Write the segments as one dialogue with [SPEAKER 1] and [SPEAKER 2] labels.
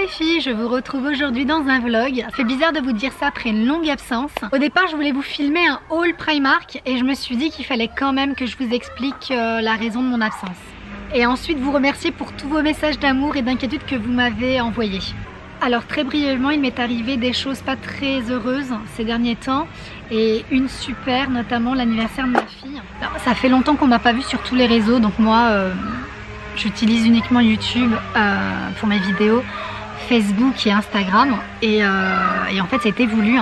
[SPEAKER 1] filles, je vous retrouve aujourd'hui dans un vlog. Ça fait bizarre de vous dire ça après une longue absence. Au départ je voulais vous filmer un haul Primark et je me suis dit qu'il fallait quand même que je vous explique la raison de mon absence. Et ensuite vous remercier pour tous vos messages d'amour et d'inquiétude que vous m'avez envoyés. Alors très brièvement, il m'est arrivé des choses pas très heureuses ces derniers temps et une super, notamment l'anniversaire de ma fille. Alors, ça fait longtemps qu'on m'a pas vue sur tous les réseaux, donc moi j'utilise uniquement YouTube pour mes vidéos, Facebook et Instagram et en fait ça a été voulu.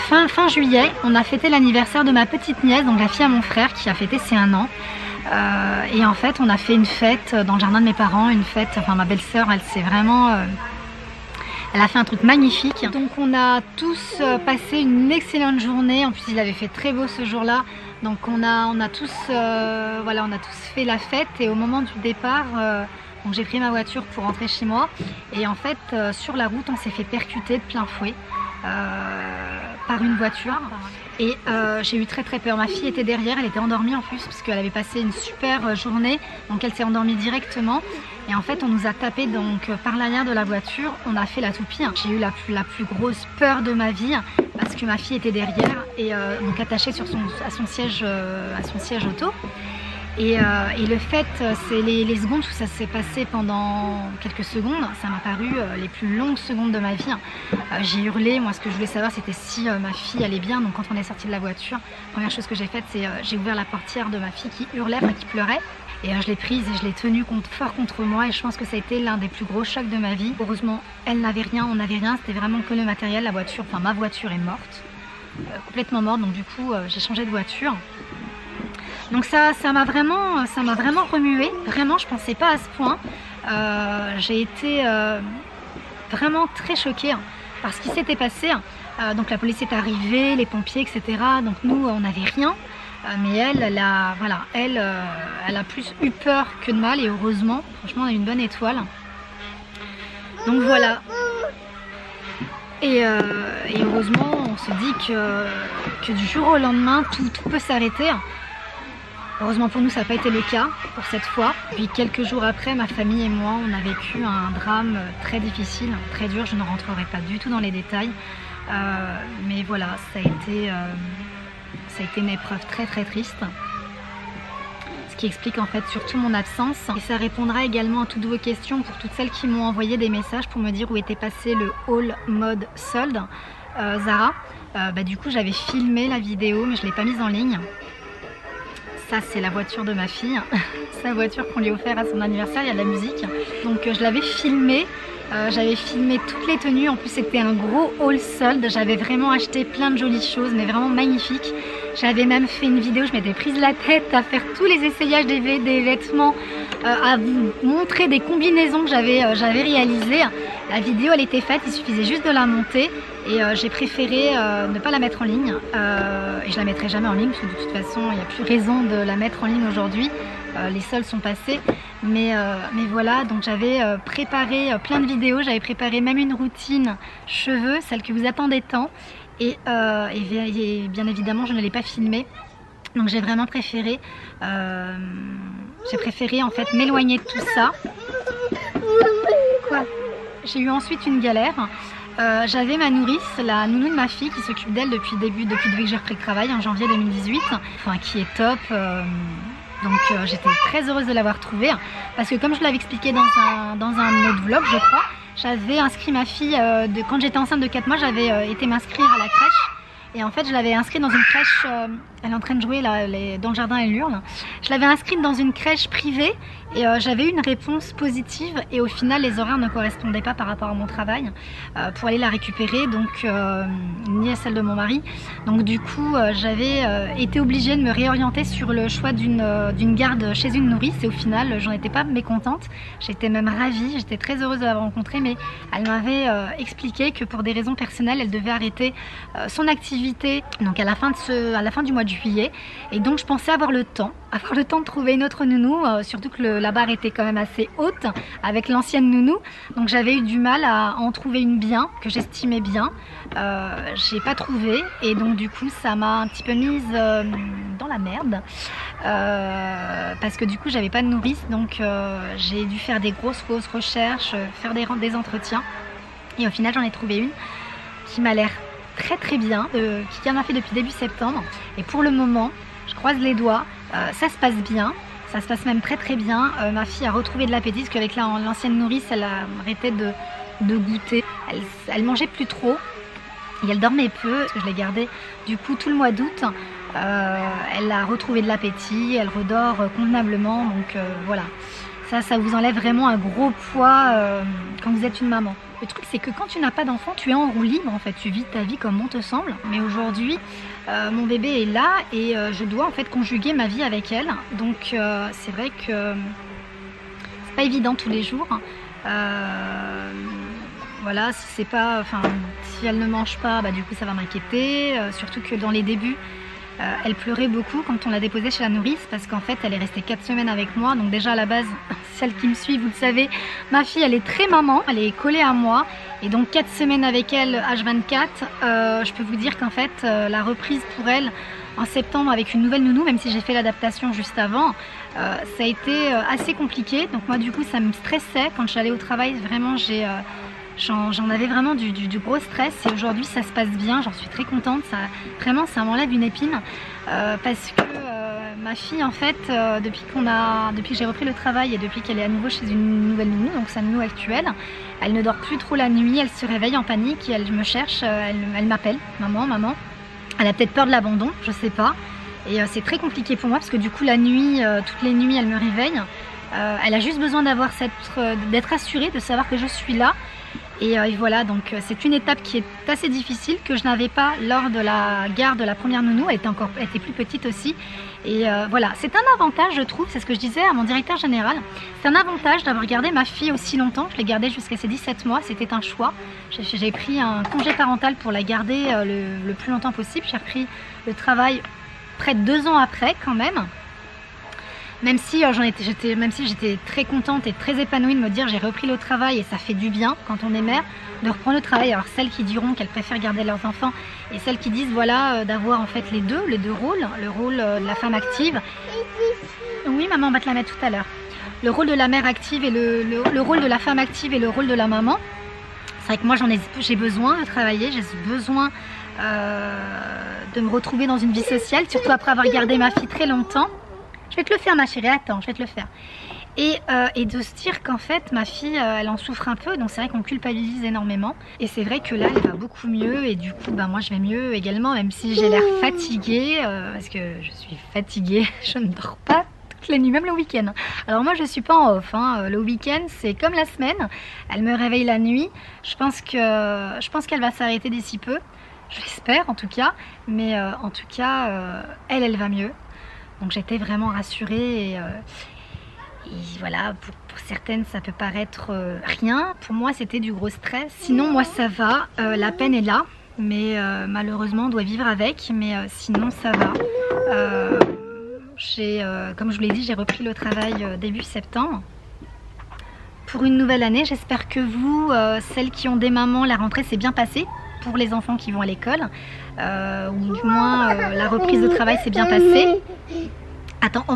[SPEAKER 1] Fin juillet, on a fêté l'anniversaire de ma petite nièce, donc la fille à mon frère qui a fêté ses 1 an. Et en fait on a fait une fête dans le jardin de mes parents, une fête, enfin ma belle-sœur elle s'est vraiment elle a fait un truc magnifique. Donc on a tous passé une excellente journée, en plus il avait fait très beau ce jour-là. Donc on a tous voilà, on a tous fait la fête et au moment du départ donc j'ai pris ma voiture pour rentrer chez moi et en fait sur la route on s'est fait percuter de plein fouet par une voiture. Et j'ai eu très peur. Ma fille était derrière, elle était endormie en plus parce qu'elle avait passé une super journée, donc elle s'est endormie directement. Et en fait on nous a tapé donc par l'arrière de la voiture, on a fait la toupie. J'ai eu la plus grosse peur de ma vie parce que ma fille était derrière et donc attachée sur à son siège auto. Et le fait, c'est les secondes où ça s'est passé pendant quelques secondes, ça m'a paru les plus longues secondes de ma vie. J'ai hurlé, moi ce que je voulais savoir c'était si ma fille allait bien, donc quand on est sorti de la voiture, la première chose que j'ai faite c'est j'ai ouvert la portière de ma fille qui hurlait, enfin qui pleurait, et je l'ai prise et je l'ai tenue fort contre moi et je pense que ça a été l'un des plus gros chocs de ma vie. Heureusement elle n'avait rien, on n'avait rien, c'était vraiment que le matériel, la voiture, enfin ma voiture est morte, complètement morte, donc du coup j'ai changé de voiture. Donc ça m'a vraiment remué, vraiment je pensais pas à ce point. J'ai été vraiment très choquée par ce qui s'était passé. Donc la police est arrivée, les pompiers, etc. Donc nous on n'avait rien, mais elle a plus eu peur que de mal et heureusement, franchement on a eu une bonne étoile. Donc voilà. Et heureusement on se dit que du jour au lendemain tout peut s'arrêter. Heureusement pour nous ça n'a pas été le cas pour cette fois. Puis quelques jours après, ma famille et moi on a vécu un drame très difficile, très dur, je ne rentrerai pas du tout dans les détails. Mais voilà, ça a été une épreuve très triste. Ce qui explique en fait surtout mon absence. Et ça répondra également à toutes vos questions pour toutes celles qui m'ont envoyé des messages pour me dire où était passé le haul mode solde Zara. Du coup j'avais filmé la vidéo mais je ne l'ai pas mise en ligne. Ça c'est la voiture de ma fille, sa voiture qu'on lui a offert à son anniversaire, il y a de la musique. Donc je l'avais filmé, j'avais filmé toutes les tenues, en plus c'était un gros haul solde, j'avais vraiment acheté plein de jolies choses, mais vraiment magnifiques. J'avais même fait une vidéo, je m'étais prise la tête à faire tous les essayages des vêtements, à vous montrer des combinaisons que j'avais réalisées. La vidéo elle était faite, il suffisait juste de la monter et j'ai préféré ne pas la mettre en ligne et je la mettrai jamais en ligne parce que de toute façon il n'y a plus raison de la mettre en ligne aujourd'hui. Les soldes sont passés, mais voilà, donc j'avais préparé plein de vidéos, j'avais préparé même une routine cheveux, celle que vous attendez tant, et bien évidemment je ne l'ai pas filmée, donc j'ai vraiment préféré en fait m'éloigner de tout ça. Quoi? J'ai eu ensuite une galère. J'avais ma nourrice, la nounou de ma fille qui s'occupe d'elle depuis le début que j'ai repris le travail en janvier 2018, enfin qui est top. Donc j'étais très heureuse de l'avoir trouvée parce que comme je l'avais expliqué dans un autre vlog je crois, j'avais inscrit ma fille, quand j'étais enceinte de 4 mois j'avais été m'inscrire à la crèche. Et en fait je l'avais inscrite dans une crèche, elle est en train de jouer là, dans le jardin elle hurle. Je l'avais inscrite dans une crèche privée et j'avais eu une réponse positive et au final les horaires ne correspondaient pas par rapport à mon travail pour aller la récupérer, donc ni à celle de mon mari. Donc du coup j'avais été obligée de me réorienter sur le choix d'une garde chez une nourrice et au final j'en étais pas mécontente, j'étais même ravie, j'étais très heureuse de l'avoir rencontrée, mais elle m'avait expliqué que pour des raisons personnelles elle devait arrêter son activité activités donc à la fin du mois de juillet, et donc je pensais avoir le temps de trouver une autre nounou, surtout que la barre était quand même assez haute avec l'ancienne nounou, donc j'avais eu du mal à en trouver une bien, que j'estimais bien. J'ai pas trouvé, et donc du coup ça m'a un petit peu mise dans la merde, parce que du coup j'avais pas de nourrice, donc j'ai dû faire des grosses recherches, faire des entretiens, et au final j'en ai trouvé une qui m'a l'air très bien, qui en a fait depuis début septembre, et pour le moment je croise les doigts, ça se passe bien, ça se passe même très bien. Ma fille a retrouvé de l'appétit, parce qu'avec l'ancienne nourrice elle arrêtait de goûter, elle mangeait plus trop et elle dormait peu, parce que je l'ai gardée du coup tout le mois d'août. Elle a retrouvé de l'appétit, elle redort convenablement, donc voilà, ça vous enlève vraiment un gros poids quand vous êtes une maman. Le truc c'est que quand tu n'as pas d'enfant, tu es en roue libre en fait, tu vis ta vie comme bon te semble, mais aujourd'hui mon bébé est là et je dois en fait conjuguer ma vie avec elle, donc c'est vrai que c'est pas évident tous les jours. Voilà, si elle ne mange pas, bah, du coup ça va m'inquiéter, surtout que dans les débuts elle pleurait beaucoup quand on l'a déposée chez la nourrice, parce qu'en fait elle est restée 4 semaines avec moi, donc déjà à la base, celle qui me suit vous le savez, ma fille elle est très maman, elle est collée à moi, et donc 4 semaines avec elle H24, je peux vous dire qu'en fait la reprise pour elle en septembre avec une nouvelle nounou, même si j'ai fait l'adaptation juste avant, ça a été assez compliqué, donc moi du coup ça me stressait quand j'allais au travail, vraiment j'en avais vraiment du gros stress, et aujourd'hui ça se passe bien, j'en suis très contente, vraiment ça m'enlève une épine, parce que ma fille en fait, depuis que j'ai repris le travail et depuis qu'elle est à nouveau chez une nouvelle nounou, donc sa nounou actuelle, elle ne dort plus trop la nuit, elle se réveille en panique et elle me cherche, elle m'appelle, maman, elle a peut-être peur de l'abandon, je sais pas, et c'est très compliqué pour moi parce que du coup la nuit, toutes les nuits elle me réveille, elle a juste besoin d'être assurée, de savoir que je suis là. Et voilà, donc c'est une étape qui est assez difficile, que je n'avais pas lors de la garde de la première nounou, elle était plus petite aussi. Et voilà, c'est un avantage je trouve, c'est ce que je disais à mon directeur général, c'est un avantage d'avoir gardé ma fille aussi longtemps, je l'ai gardée jusqu'à ses 17 mois, c'était un choix. J'ai pris un congé parental pour la garder le plus longtemps possible, j'ai repris le travail près de 2 ans après quand même. Même si j'étais très contente et très épanouie de me dire j'ai repris le travail, et ça fait du bien quand on est mère de reprendre le travail. Alors celles qui diront qu'elles préfèrent garder leurs enfants, et celles qui disent voilà d'avoir en fait les deux rôles, le rôle de la femme active. Oui maman, on va te la mettre tout à l'heure. Le rôle de la mère active et le rôle de la femme active et le rôle de la maman. C'est vrai que moi j'ai besoin de travailler, j'ai besoin de me retrouver dans une vie sociale, surtout après avoir gardé ma fille très longtemps. Je vais te le faire ma chérie, attends, je vais te le faire. Et de se dire qu'en fait ma fille elle en souffre un peu, donc c'est vrai qu'on culpabilise énormément. Et c'est vrai que là elle va beaucoup mieux, et du coup moi je vais mieux également, même si j'ai l'air fatiguée, parce que je suis fatiguée, je ne dors pas toutes les nuits, même le week-end. Alors moi je suis pas en off, hein. Le week-end c'est comme la semaine, elle me réveille la nuit, je pense qu'elle va s'arrêter d'ici peu, je l'espère en tout cas, mais en tout cas elle va mieux. Donc j'étais vraiment rassurée, et voilà, pour certaines ça peut paraître rien, pour moi c'était du gros stress. Sinon moi ça va, la peine est là, mais malheureusement on doit vivre avec, mais sinon ça va. Comme je vous l'ai dit, j'ai repris le travail début septembre. Pour une nouvelle année, j'espère que vous, celles qui ont des mamans, la rentrée s'est bien passée pour les enfants qui vont à l'école, ou du moins la reprise de travail s'est bien passée. Attends, on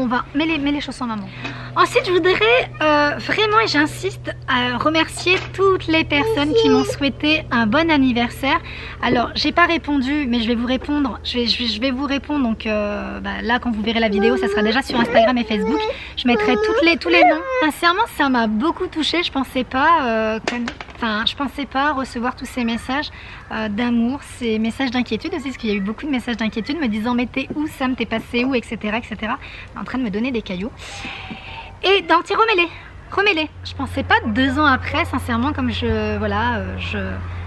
[SPEAKER 1] va mets les chaussons maman. Ensuite je voudrais vraiment, et j'insiste, à remercier toutes les personnes qui m'ont souhaité un bon anniversaire. Alors j'ai pas répondu, mais je vais vous répondre. Je vais vous répondre, donc là quand vous verrez la vidéo ça sera déjà sur Instagram et Facebook. Je mettrai tous les noms. Sincèrement ça m'a beaucoup touchée, je pensais pas recevoir tous ces messages d'amour, ces messages d'inquiétude aussi, parce qu'il y a eu beaucoup de messages d'inquiétude me disant mais t'es où Sam, t'es passé où, etc. En train de me donner des cailloux. Et d'un petit remets-les. Je pensais pas 2 ans après, sincèrement, comme je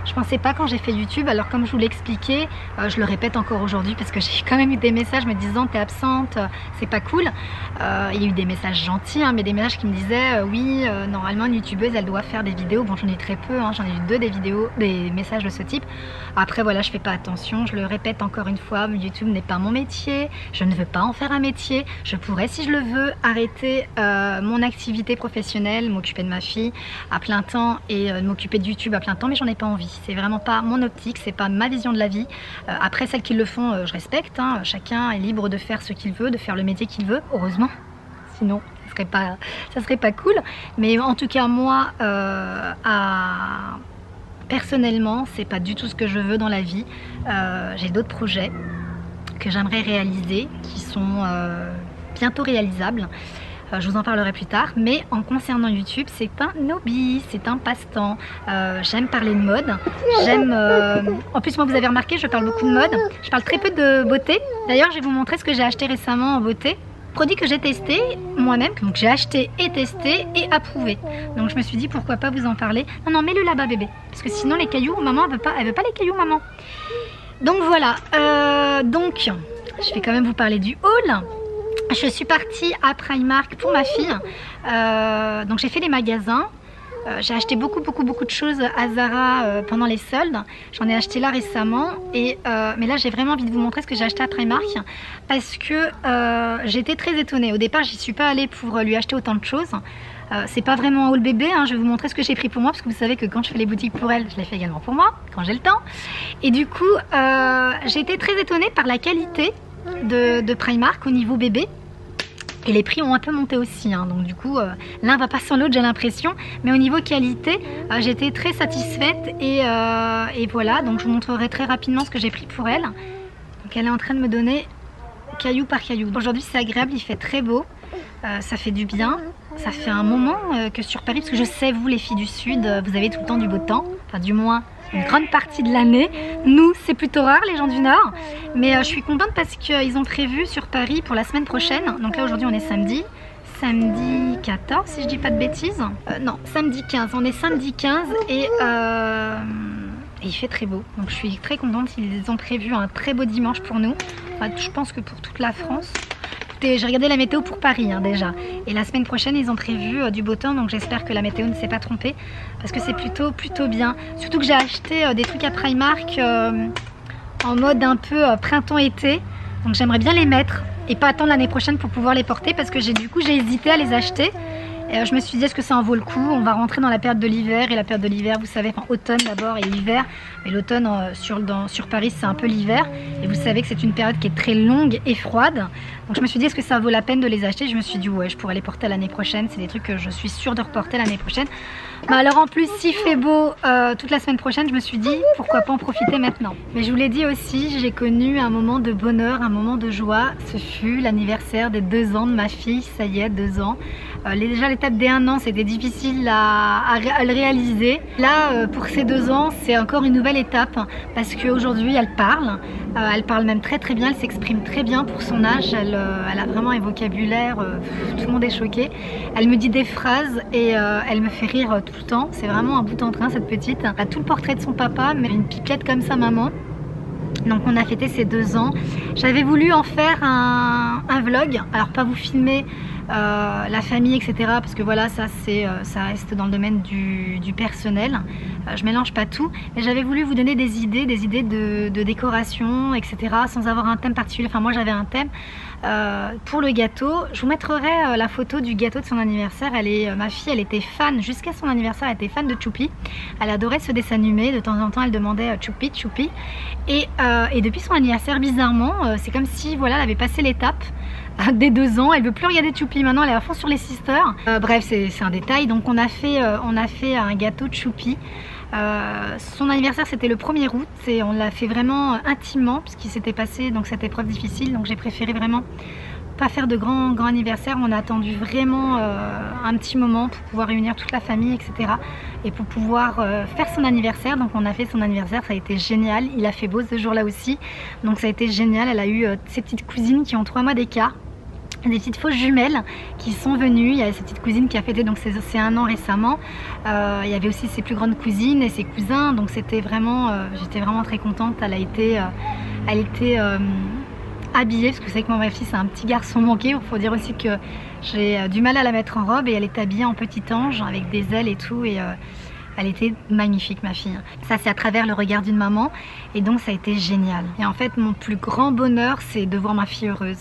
[SPEAKER 1] Je pensais pas quand j'ai fait YouTube, alors comme je vous l'ai expliqué, je le répète encore aujourd'hui parce que j'ai quand même eu des messages me disant t'es absente, c'est pas cool. Il y a eu des messages gentils, hein, mais des messages qui me disaient oui, normalement une youtubeuse elle doit faire des vidéos. Bon, j'en ai eu très peu, hein, j'en ai eu 2 des messages de ce type. Après voilà, je fais pas attention, je le répète encore une fois, YouTube n'est pas mon métier, je ne veux pas en faire un métier. Je pourrais, si je le veux, arrêter mon activité professionnelle, m'occuper de ma fille à plein temps et m'occuper de YouTube à plein temps, mais j'en ai pas envie. C'est vraiment pas mon optique, c'est pas ma vision de la vie. Après, celles qui le font, je respecte, hein. Chacun est libre de faire ce qu'il veut, de faire le métier qu'il veut, heureusement. Sinon, ça serait pas cool. Mais en tout cas, moi, personnellement, c'est pas du tout ce que je veux dans la vie. J'ai d'autres projets que j'aimerais réaliser, qui sont bientôt réalisables. Je vous en parlerai plus tard, mais en concernant YouTube, c'est un hobby, c'est un passe-temps. J'aime parler de mode, j'aime... En plus, moi, vous avez remarqué, je parle beaucoup de mode. Je parle très peu de beauté. D'ailleurs, je vais vous montrer ce que j'ai acheté récemment en beauté. Produit que j'ai testé moi-même, donc j'ai acheté et testé et approuvé. Donc je me suis dit, pourquoi pas vous en parler. Non, non, mets-le là-bas, bébé. Parce que sinon, les cailloux, maman, elle veut pas les cailloux, maman. Donc voilà, donc je vais quand même vous parler du haul. Je suis partie à Primark pour ma fille, donc j'ai fait les magasins, j'ai acheté beaucoup de choses à Zara pendant les soldes, j'en ai acheté là récemment, mais là j'ai vraiment envie de vous montrer ce que j'ai acheté à Primark, parce que j'étais très étonnée. Au départ j'y suis pas allée pour lui acheter autant de choses. C'est pas vraiment un haul bébé, hein. Je vais vous montrer ce que j'ai pris pour moi, parce que vous savez que quand je fais les boutiques pour elle, je les fais également pour moi, quand j'ai le temps. Et du coup, j'ai été très étonnée par la qualité de Primark au niveau bébé. Et les prix ont un peu monté aussi, hein. Donc du coup, l'un va pas sans l'autre, j'ai l'impression. Mais au niveau qualité, j'étais très satisfaite. Et voilà, donc je vous montrerai très rapidement ce que j'ai pris pour elle. Donc elle est en train de me donner caillou par caillou. Aujourd'hui c'est agréable, il fait très beau. Ça fait du bien. Ça fait un moment que sur Paris, parce que je sais, vous les filles du Sud, vous avez tout le temps du beau temps. Enfin du moins une grande partie de l'année. Nous, c'est plutôt rare, les gens du Nord. Mais je suis contente parce qu'ils ont prévu sur Paris pour la semaine prochaine. Donc là, aujourd'hui, on est samedi. Samedi 14, si je dis pas de bêtises. Non, samedi 15. On est samedi 15 et il fait très beau. Donc je suis très contente. Ils ont prévu un très beau dimanche pour nous. Enfin, je pense que pour toute la France. J'ai regardé la météo pour Paris, hein, déjà. Et la semaine prochaine, ils ont prévu du beau temps. Donc j'espère que la météo ne s'est pas trompée. Parce que c'est plutôt bien. Surtout que j'ai acheté des trucs à Primark en mode un peu printemps-été. Donc j'aimerais bien les mettre. Et pas attendre l'année prochaine pour pouvoir les porter. Parce que du coup, j'ai hésité à les acheter. Et je me suis dit, est-ce que ça en vaut le coup? On va rentrer dans la période de l'hiver. Et la période de l'hiver, vous savez, enfin automne d'abord et hiver. Mais l'automne sur Paris, c'est un peu l'hiver. Et vous savez que c'est une période qui est très longue et froide. Donc je me suis dit, est-ce que ça vaut la peine de les acheter? Je me suis dit, ouais, je pourrais les porter l'année prochaine. C'est des trucs que je suis sûre de reporter l'année prochaine. Mais alors en plus, s'il fait beau toute la semaine prochaine, je me suis dit, pourquoi pas en profiter maintenant. Mais je vous l'ai dit aussi, j'ai connu un moment de bonheur, un moment de joie. Ce fut l'anniversaire des 2 ans de ma fille. Ça y est, 2 ans. Déjà l'étape des 1 an, c'était difficile à le réaliser. Là, pour ces 2 ans, c'est encore une nouvelle étape parce qu'aujourd'hui, elle parle même très bien, elle s'exprime très bien pour son âge. Elle a vraiment un vocabulaire, tout le monde est choqué. Elle me dit des phrases et elle me fait rire tout le temps. C'est vraiment un bout en train, cette petite. Elle a tout le portrait de son papa, mais une pipette comme sa maman. Donc on a fêté ses 2 ans. J'avais voulu en faire un vlog, alors pas vous filmer la famille, etc. Parce que voilà, ça reste dans le domaine du personnel. Je mélange pas tout. Mais j'avais voulu vous donner des idées de décoration, etc. Sans avoir un thème particulier. Enfin moi j'avais un thème pour le gâteau. Je vous mettrai la photo du gâteau de son anniversaire. Ma fille, elle était fan, jusqu'à son anniversaire, elle était fan de Choupi. Elle adorait ce dessin animé. De temps en temps, elle demandait Choupi, Choupi. Et depuis son anniversaire, bizarrement, c'est comme si voilà, elle avait passé l'étape des 2 ans. Elle veut plus regarder Choupi. Maintenant, elle est à fond sur les sisters. Bref, c'est un détail. Donc, on a fait un gâteau de Choupi. Son anniversaire, c'était le 1er août et on l'a fait vraiment intimement puisqu'il s'était passé donc cette épreuve difficile. Donc, j'ai préféré vraiment pas faire de grand anniversaire. On a attendu vraiment un petit moment pour pouvoir réunir toute la famille, etc. Et pour pouvoir faire son anniversaire. Donc on a fait son anniversaire, ça a été génial. Il a fait beau ce jour-là aussi. Donc ça a été génial. Elle a eu ses petites cousines qui ont 3 mois d'écart. des petites fausses jumelles qui sont venues. Il y a sa petite cousine qui a fêté donc c'est un an récemment. Il y avait aussi ses plus grandes cousines et ses cousins, donc c'était vraiment, j'étais vraiment très contente. Elle était habillée, parce que vous savez que mon fils c'est un petit garçon manqué. Il faut dire aussi que j'ai du mal à la mettre en robe, et elle est habillée en petit ange avec des ailes et tout, et elle était magnifique, ma fille. Ça, c'est à travers le regard d'une maman, et donc ça a été génial. Et en fait, mon plus grand bonheur, c'est de voir ma fille heureuse.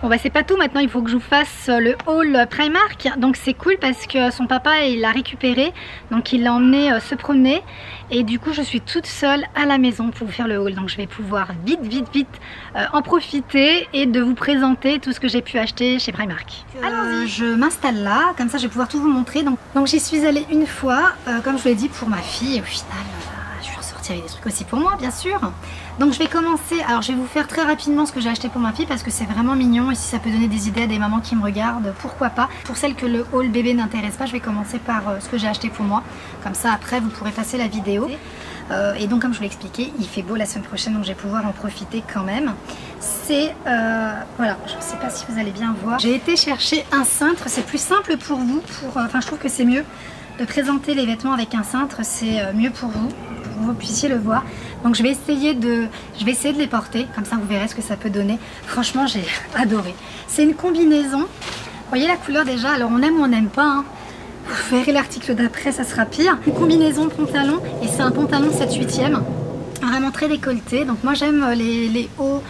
[SPEAKER 1] Bon bah c'est pas tout, maintenant il faut que je vous fasse le haul Primark. Donc c'est cool parce que son papa il l'a récupéré, donc il l'a emmené se promener, et du coup je suis toute seule à la maison pour vous faire le haul. Donc je vais pouvoir vite en profiter et de vous présenter tout ce que j'ai pu acheter chez Primark. Je m'installe là, comme ça je vais pouvoir tout vous montrer. Donc j'y suis allée une fois, comme je vous l'ai dit, pour ma fille, et au final je suis ressortie avec des trucs aussi pour moi bien sûr. Donc je vais commencer, alors je vais vous faire très rapidement ce que j'ai acheté pour ma fille parce que c'est vraiment mignon, et si ça peut donner des idées à des mamans qui me regardent, pourquoi pas. Pour celles que le haul bébé n'intéresse pas, je vais commencer par ce que j'ai acheté pour moi, comme ça après vous pourrez passer la vidéo. Et donc comme je vous l'ai expliqué, il fait beau la semaine prochaine, donc je vais pouvoir en profiter quand même. C'est, voilà, je ne sais pas si vous allez bien voir, j'ai été chercher un cintre, c'est plus simple pour vous, enfin je trouve que c'est mieux de présenter les vêtements avec un cintre, c'est mieux pour vous puissiez le voir. Donc je vais essayer de les porter, comme ça vous verrez ce que ça peut donner. Franchement j'ai adoré. C'est une combinaison, vous voyez la couleur déjà, alors on aime ou on n'aime pas, hein. Vous verrez l'article d'après, ça sera pire. Une combinaison pantalon, et c'est un pantalon 7/8e, vraiment très décolleté. Donc moi j'aime les hauts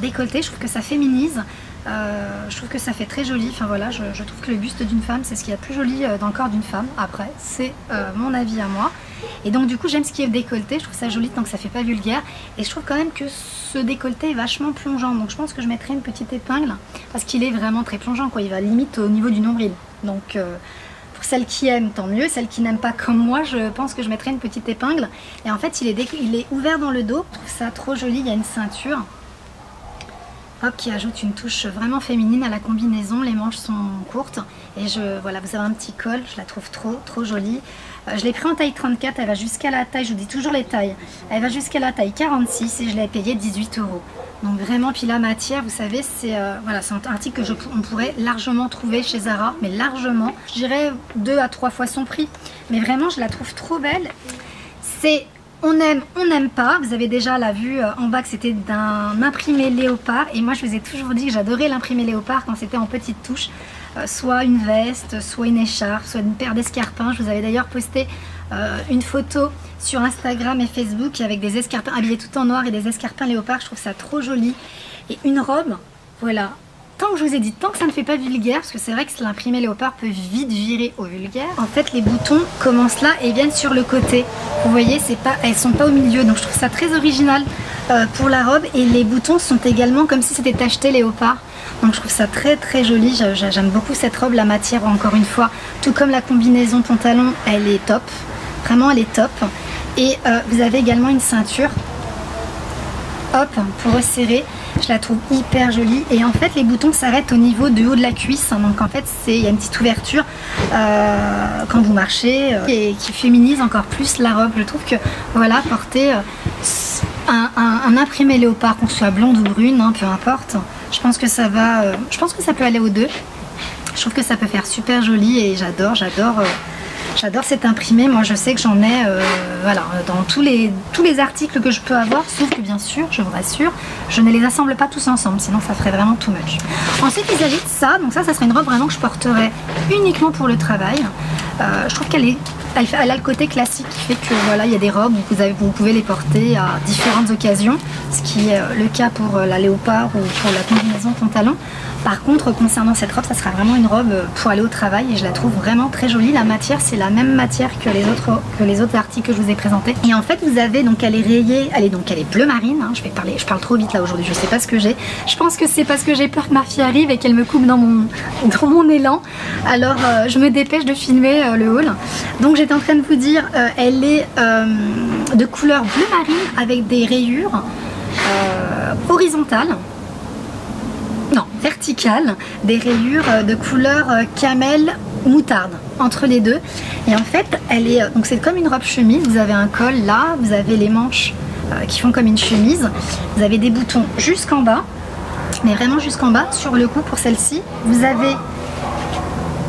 [SPEAKER 1] décolletés, je trouve que ça féminise. Je trouve que ça fait très joli, enfin voilà, je trouve que le buste d'une femme c'est ce qu'il y a de plus joli dans le corps d'une femme, après c'est mon avis à moi. Et donc du coup j'aime ce qui est décolleté, je trouve ça joli tant que ça fait pas vulgaire, et je trouve quand même que ce décolleté est vachement plongeant, donc je pense que je mettrai une petite épingle, parce qu'il est vraiment très plongeant quoi, il va limite au niveau du nombril. Donc pour celles qui aiment tant mieux, celles qui n'aiment pas comme moi, je pense que je mettrai une petite épingle. Et en fait il est ouvert dans le dos, je trouve ça trop joli, il y a une ceinture. Hop, qui ajoute une touche vraiment féminine à la combinaison. Les manches sont courtes et voilà, vous avez un petit col, je la trouve trop jolie. Je l'ai pris en taille 34, elle va jusqu'à la taille, je vous dis toujours les tailles, elle va jusqu'à la taille 46 et je l'ai payé 18 €. Donc vraiment, puis la matière, vous savez, c'est voilà, c'est un article que on pourrait largement trouver chez Zara, mais largement, je dirais 2 à 3 fois son prix. Mais vraiment, je la trouve trop belle. C'est... on aime, on n'aime pas. Vous avez déjà la vue en bas que c'était d'un imprimé léopard. Et moi je vous ai toujours dit que j'adorais l'imprimé léopard quand c'était en petites touches. Soit une veste, soit une écharpe, soit une paire d'escarpins. Je vous avais d'ailleurs posté une photo sur Instagram et Facebook avec des escarpins habillés tout en noir et des escarpins léopard. Je trouve ça trop joli. Et une robe, voilà. Tant que je vous ai dit, tant que ça ne fait pas vulgaire, parce que c'est vrai que l'imprimé léopard peut vite virer au vulgaire. En fait, les boutons commencent là et viennent sur le côté. Vous voyez, elles sont pas au milieu, donc je trouve ça très original pour la robe. Et les boutons sont également comme si c'était tacheté léopard. Donc je trouve ça très joli. J'aime beaucoup cette robe, la matière encore une fois, tout comme la combinaison pantalon, elle est top. Vraiment, elle est top. Et vous avez également une ceinture, hop, pour resserrer. Je la trouve hyper jolie, et en fait les boutons s'arrêtent au niveau du haut de la cuisse, donc en fait il y a une petite ouverture quand vous marchez et qui féminise encore plus la robe. Je trouve que voilà, porter un imprimé léopard, qu'on soit blonde ou brune, hein, peu importe, je pense que ça va, je pense que ça peut aller aux deux. Je trouve que ça peut faire super joli, et j'adore cet imprimé. Moi je sais que j'en ai voilà, dans tous les articles que je peux avoir, sauf que bien sûr, je vous rassure, je ne les assemble pas tous ensemble, sinon ça ferait vraiment too much. Ensuite il s'agit de ça, donc ça serait une robe vraiment que je porterais uniquement pour le travail. Je trouve qu'elle a le côté classique qui fait que voilà, il y a des robes où vous pouvez les porter à différentes occasions, ce qui est le cas pour la léopard ou pour la combinaison pantalon. Par contre, concernant cette robe, ça sera vraiment une robe pour aller au travail, et je la trouve vraiment très jolie. La matière, c'est la même matière que les autres articles que je vous ai présentés. Et en fait, vous avez donc, elle est rayée, elle est bleu marine, hein. Je parle trop vite là aujourd'hui, je sais pas ce que j'ai. Je pense que c'est parce que j'ai peur que ma fille arrive et qu'elle me coupe dans mon élan. Alors, je me dépêche de filmer le haul. Donc, j'étais en train de vous dire, elle est de couleur bleu marine avec des rayures horizontales. Non, verticale, des rayures de couleur camel moutarde entre les deux. Et en fait, elle est donc c'est comme une robe chemise. Vous avez un col là, vous avez les manches qui font comme une chemise. Vous avez des boutons jusqu'en bas. mais vraiment jusqu'en bas. Sur le cou pour celle-ci, vous avez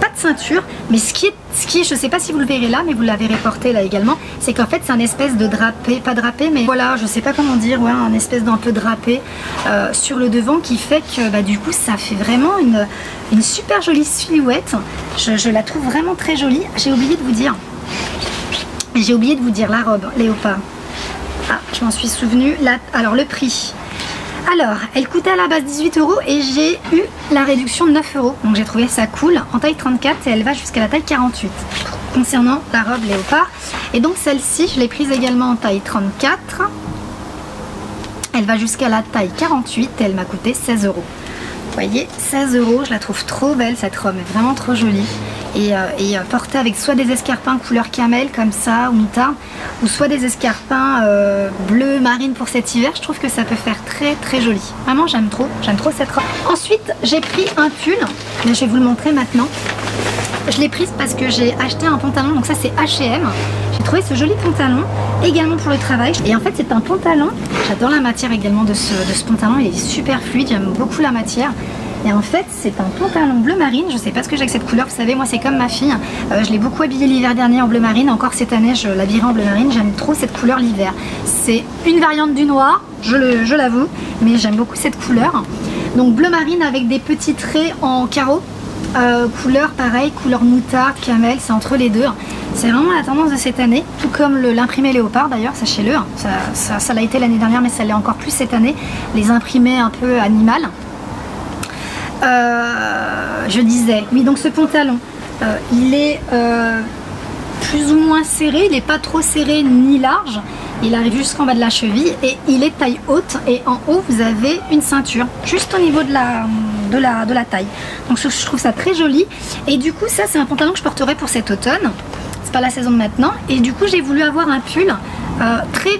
[SPEAKER 1] pas de ceinture, mais ce qui est, je sais pas si vous le verrez là, mais vous la verrez porté là également, c'est qu'en fait c'est un espèce de drapé, pas drapé, mais voilà, je sais pas comment dire, ouais, un espèce d'un peu drapé sur le devant qui fait que bah, du coup ça fait vraiment une super jolie silhouette. Je la trouve vraiment très jolie. J'ai oublié de vous dire la robe léopard. Ah, je m'en suis souvenue. Là, alors le prix. Alors, elle coûtait à la base 18 € et j'ai eu la réduction de 9 €. Donc j'ai trouvé ça cool, en taille 34 et elle va jusqu'à la taille 48. Concernant la robe léopard. Et donc celle-ci, je l'ai prise également en taille 34. Elle va jusqu'à la taille 48 et elle m'a coûté 16 €. Vous voyez, 16 €, je la trouve trop belle cette robe, elle est vraiment trop jolie. Et portée avec soit des escarpins couleur camel comme ça ou moutarde, ou soit des escarpins bleu marine pour cet hiver, je trouve que ça peut faire très très joli. Vraiment j'aime trop cette robe. Ensuite j'ai pris un pull, mais je vais vous le montrer maintenant. Je l'ai prise parce que j'ai acheté un pantalon, donc ça c'est H&M. J'ai trouvé ce joli pantalon également pour le travail. Et en fait c'est un pantalon, j'adore la matière également de ce pantalon, il est super fluide, j'aime beaucoup la matière. Et en fait c'est un pantalon bleu marine, je sais pas ce que j'ai avec cette couleur, vous savez moi c'est comme ma fille, je l'ai beaucoup habillée l'hiver dernier en bleu marine, encore cette année je l'habillerai en bleu marine, j'aime trop cette couleur l'hiver. C'est une variante du noir, je l'avoue, mais j'aime beaucoup cette couleur. Donc bleu marine avec des petits traits en carreau, couleur pareil, couleur moutarde, camel, c'est entre les deux. C'est vraiment la tendance de cette année, tout comme l'imprimé léopard d'ailleurs, sachez-le, ça l'a été l'année dernière mais ça l'est encore plus cette année, les imprimés un peu animal. Je disais, oui donc ce pantalon, il est plus ou moins serré, il n'est pas trop serré ni large, il arrive jusqu'en bas de la cheville et il est taille haute et en haut vous avez une ceinture, juste au niveau de la taille. Donc je trouve ça très joli et du coup ça c'est un pantalon que je porterai pour cet automne, c'est pas la saison de maintenant et du coup j'ai voulu avoir un pull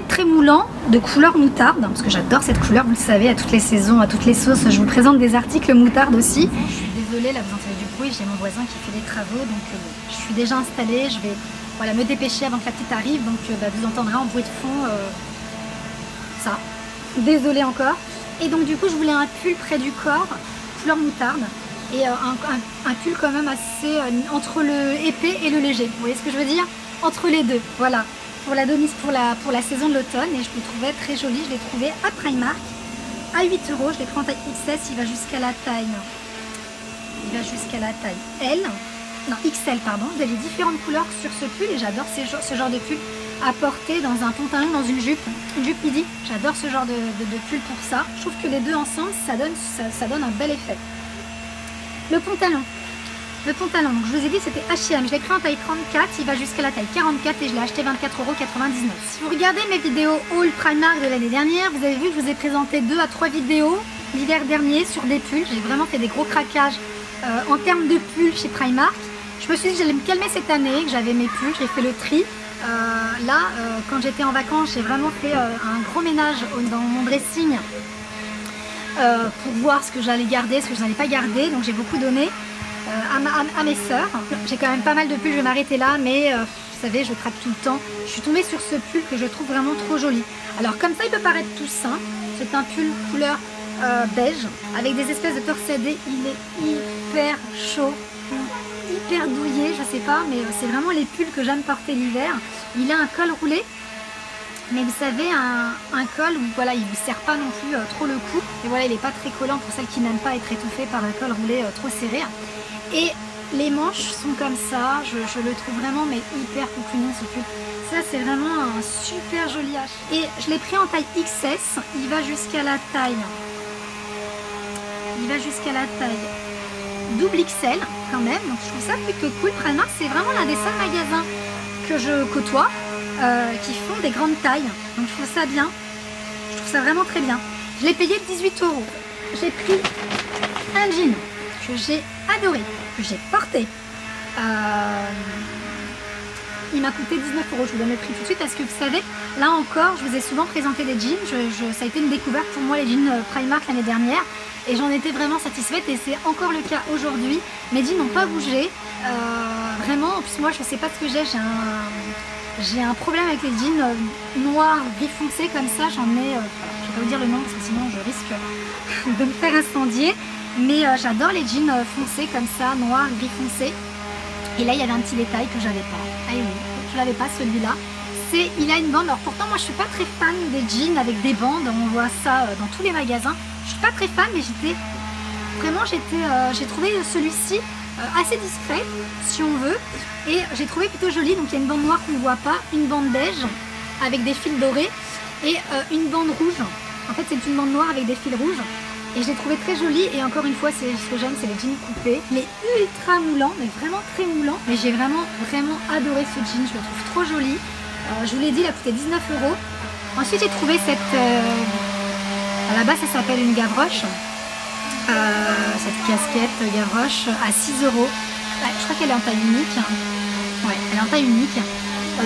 [SPEAKER 1] très moulant de couleur moutarde parce que j'adore cette couleur, vous le savez, à toutes les saisons, à toutes les sauces, je vous présente des articles moutarde aussi. Je suis désolée, là vous entendez du bruit, j'ai mon voisin qui fait des travaux donc je suis déjà installée, je vais voilà, me dépêcher avant que la petite arrive donc vous entendrez en bruit de fond ça, désolée encore. Et donc du coup je voulais un pull près du corps, couleur moutarde et un pull quand même assez entre le épais et le léger, vous voyez ce que je veux dire, entre les deux, voilà. Pour la saison de l'automne et je le trouvais très joli, je l'ai trouvé à Primark à 8 €, je l'ai pris en taille XS, il va jusqu'à la taille L, non XL pardon, vous avez différentes couleurs sur ce pull et j'adore ce genre de pull à porter dans un pantalon, dans une jupe midi, j'adore ce genre de pull pour ça, je trouve que les deux ensemble ça donne un bel effet. Le pantalon, donc je vous ai dit c'était H&M, je l'ai pris en taille 34, il va jusqu'à la taille 44 et je l'ai acheté 24,99 €. Si vous regardez mes vidéos haul Primark de l'année dernière, vous avez vu que je vous ai présenté 2 à 3 vidéos l'hiver dernier sur des pulls. J'ai vraiment fait des gros craquages en termes de pulls chez Primark. Je me suis dit que j'allais me calmer cette année, que j'avais mes pulls, j'ai fait le tri. Quand j'étais en vacances, j'ai vraiment fait un gros ménage dans mon dressing pour voir ce que j'allais garder, ce que je n'allais pas garder, donc j'ai beaucoup donné. À mes sœurs. J'ai quand même pas mal de pulls, je vais m'arrêter là, mais vous savez, je craque tout le temps. Je suis tombée sur ce pull que je trouve vraiment trop joli. Alors comme ça, il peut paraître tout simple. C'est un pull couleur beige, avec des espèces de torsadés. Il est hyper chaud, hyper douillet, je sais pas, mais c'est vraiment les pulls que j'aime porter l'hiver. Il a un col roulé, mais vous savez, un col où voilà, il ne vous serre pas non plus trop le cou. Et voilà, il n'est pas très collant pour celles qui n'aiment pas être étouffées par un col roulé trop serré. Et les manches sont comme ça, je le trouve vraiment mais hyper coucounet ce pull. Ça c'est vraiment un super joli H. Et je l'ai pris en taille XS, il va jusqu'à la taille double XL quand même, donc je trouve ça plus que cool. Primark c'est vraiment l'un des seuls magasins que je côtoie qui font des grandes tailles, donc je trouve ça bien, je trouve ça vraiment très bien. Je l'ai payé 18 €. J'ai pris un jean que j'ai adoré, que j'ai porté. Il m'a coûté 19 €, je vous donne le prix tout de suite parce que vous savez, là encore, je vous ai souvent présenté des jeans, ça a été une découverte pour moi les jeans Primark l'année dernière et j'en étais vraiment satisfaite et c'est encore le cas aujourd'hui. Mes jeans n'ont pas bougé, vraiment, en plus moi je sais pas ce que j'ai un problème avec les jeans noirs, gris foncé comme ça, j'en vais pas vous dire le nom parce que sinon je risque de me faire incendier. Mais j'adore les jeans foncés comme ça, noir, gris foncé. Et là il y avait un petit détail que j'avais pas. Ah oui, je l'avais pas celui-là. Il a une bande. Alors pourtant moi je suis pas très fan des jeans avec des bandes. On voit ça dans tous les magasins. Je suis pas très fan, mais j'ai trouvé celui-ci assez discret si on veut. Et j'ai trouvé plutôt joli. Donc il y a une bande noire qu'on ne voit pas, une bande beige avec des fils dorés et une bande rouge. En fait c'est une bande noire avec des fils rouges. Et je l'ai trouvé très joli, et encore une fois, c'est ce que j'aime, c'est les jeans coupés, mais ultra moulants, mais vraiment très moulants. Mais j'ai vraiment adoré ce jean, je le trouve trop joli. Je vous l'ai dit, il a coûté 19 €. Ensuite, j'ai trouvé cette... à la base, ça s'appelle une Gavroche. Cette casquette Gavroche à 6 €. Ouais, je crois qu'elle est en taille unique. Ouais, elle est en taille unique.